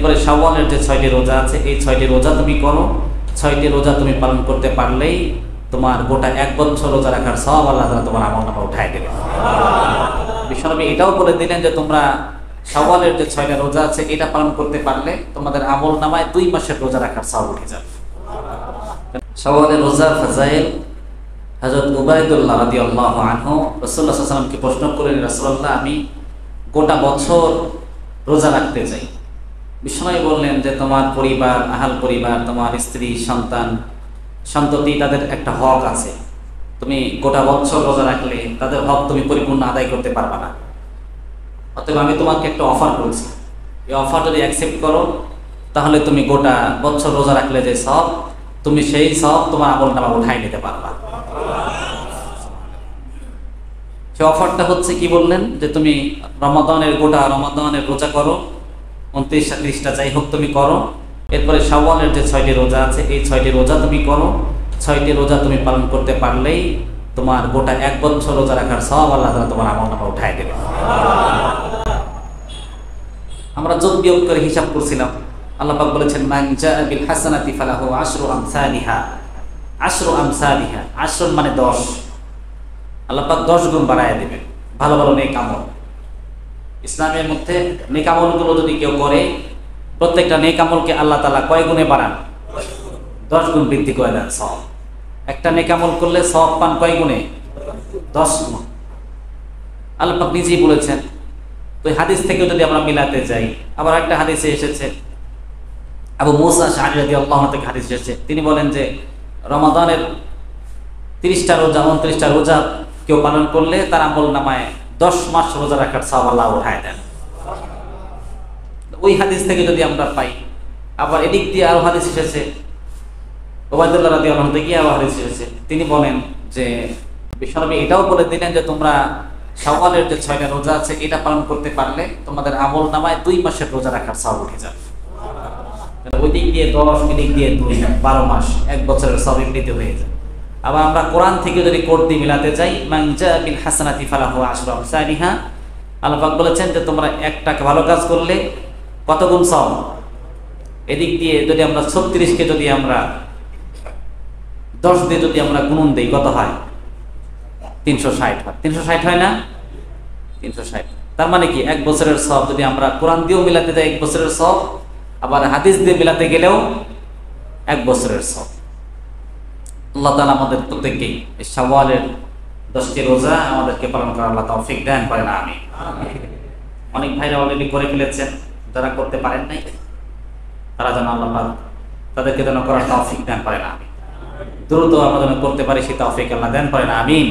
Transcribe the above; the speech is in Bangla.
এরপরে শাওয়ালের যে 6টি রোজা আছে এই 6টি রোজা তুমি করো। 6টি রোজা তুমি পালন করতে পারলেই তোমার গোটা 1 বছর রোজা রাখার সওয়াব আল্লাহ তাআলা তোমার আমলনামা উঠায় দেবে। বিশ্বনবী এটাও বলে দিলেন যে তোমরা শাওয়ালের যে 6টা রোজা আছে এটা পালন করতে পারলে তোমাদের আমলনামায় 2 মাসের রোজা রাখার সওয়াব উঠে যাবে। শাওয়ালের রোজার ফাজাইল। হযরত উবাইদুল্লাহ রাদিয়াল্লাহু আনহু রাসূলুল্লাহ সাল্লাল্লাহু আলাইহি ওয়াসাল্লামকে প্রশ্ন করলেন, রাসূলুল্লাহ আমি গোটা বছর রোজা রাখতে চাই। বিশ্বনবী বললেন যে তোমার পরিবার, আহাল পরিবার, তোমার স্ত্রী, সন্তান, সন্ততি তাদের একটা হক আছে। তুমি গোটা বছর রোজা রাখলে তাদের হক তুমি পরিপূর্ণ আদায় করতে পারবে না। অতএব আমি তোমাকে একটা অফার করছি, এই অফার যদি অ্যাকসেপ্ট করো তাহলে তুমি গোটা বছর রোজা রাখলে যে সব, তুমি সেই সব তোমার আমলনামা উঠাই নিতে পারবা। সেই অফারটা হচ্ছে কি বললেন, যে তুমি গোটা রমাদানের রোজা করো, 29টা 30টা যাই হোক তুমি করো। এরপরে শাওয়ালের যে 6টি রোজা আছে এই 6টি রোজা তুমি করো। 6টি রোজা তুমি পালন করতে পারলেই তোমার গোটা 1 বছর রোজা রাখার সওয়াব আল্লাহ তাআলা তোমার আমলনামা উঠায় দেবে। আমরা যোগ বিয়োগ করে হিসাব করছিলাম। আল্লাহ পাক বলেছেন মান জাআ বিল হাসানাতি ফালাহু আশরু আমসালিহা। আশরু আমসালিহা, আশরুন মানে 10। আল্লাহ পাক 10 গুণ বাড়ায় দেবেন ভালো ভালো নেক আমল। ইসলামের মধ্যে নেক আমলগুলো যদি কেউ করে, প্রত্যেকটা নেক আমলকে আল্লাহ তাআলা কয় গুণে বাড়ান? 10 গুণ বৃদ্ধি করে দেন সওয়াব। একটা নেক আমল করলে সওয়াব পান কয় গুণে? 10 গুণ। আল্লাহ পাক নিজেই বলেছেন। তো এই হাদিস থেকে যদি আমরা মিলাতে যাই, আবার একটা হাদিসে এসেছে, আবু মুসা আশআরী রাদিয়াল্লাহু আনহু থেকে হাদিস এসেছে, তিনি বলেন যে রমাদানের 30টা রোজা 29টা রোজা কেউ পালন করলে তার আমলনামায় 10 মাস রোজা রাখার সওয়াব আল্লাহ উঠায় দেন। ওই হাদিস থেকে যদি আমরা পাই, আবার এদিক দিয়ে আরো হাদিস এসেছে, উবাইদুল্লাহ রাদিয়াল্লাহু আনহু থেকে আরো হাদিস এসেছে, তিনি বলেন যে বিশ্বনবী এটাও বলে দিলেন যে তোমরা শাওয়ালের যে 6টা রোজা আছে এটা পালন করতে পারলে তোমাদের আমলনামায় 2 মাসের রোজা রাখার সওয়াব উঠে যাবে। ওই দিক দিয়ে 10, এদিক দিয়ে 2, 12 মাস, 1 বছরের সওয়াব এমনিতে হয়ে যায়। আবার আমরা কোরআন থেকে যদি কোড দিয়ে মিলাতে চাই, মান জাআ বিল হাসানাতি ফালাহু আশরু আমসালিহা, আল্লাহ পাক বলেছেন যে তোমরা একটা ভালো কাজ করলে কত গুণ সওয়াব। এদিক দিয়ে যদি আমরা 36কে যদি আমরা 10 দিয়ে যদি আমরা গুণন দেই কত হয়? 360 হয়। 360 হয় না? 360। তার মানে কি 1 বছরের সওয়াব যদি আমরা কোরআন দিয়েও মিলাতে যাই 1 বছরের সওয়াব, আবার হাদিস দিয়ে মিলাতে গেলেও 1 বছরের সওয়াব। আল্লাহ তাআলা আমাদের প্রত্যেককেই এই শাওয়ালের 10টি রোজা আমাদেরকে পালন করার আল্লাহ তৌফিক দান করেন, আমিন। অনেক ভাইরা অলরেডি করে ফেলেছেন, যারা করতে পারেন নাই তারা যেন আল্লাহ পাক তাদেরকে যেন করার তৌফিক দান করেন, আমিন। দ্রুত আমরা যেন করতে পারি সেই তৌফিক আল্লাহ দান করেন, আমিন।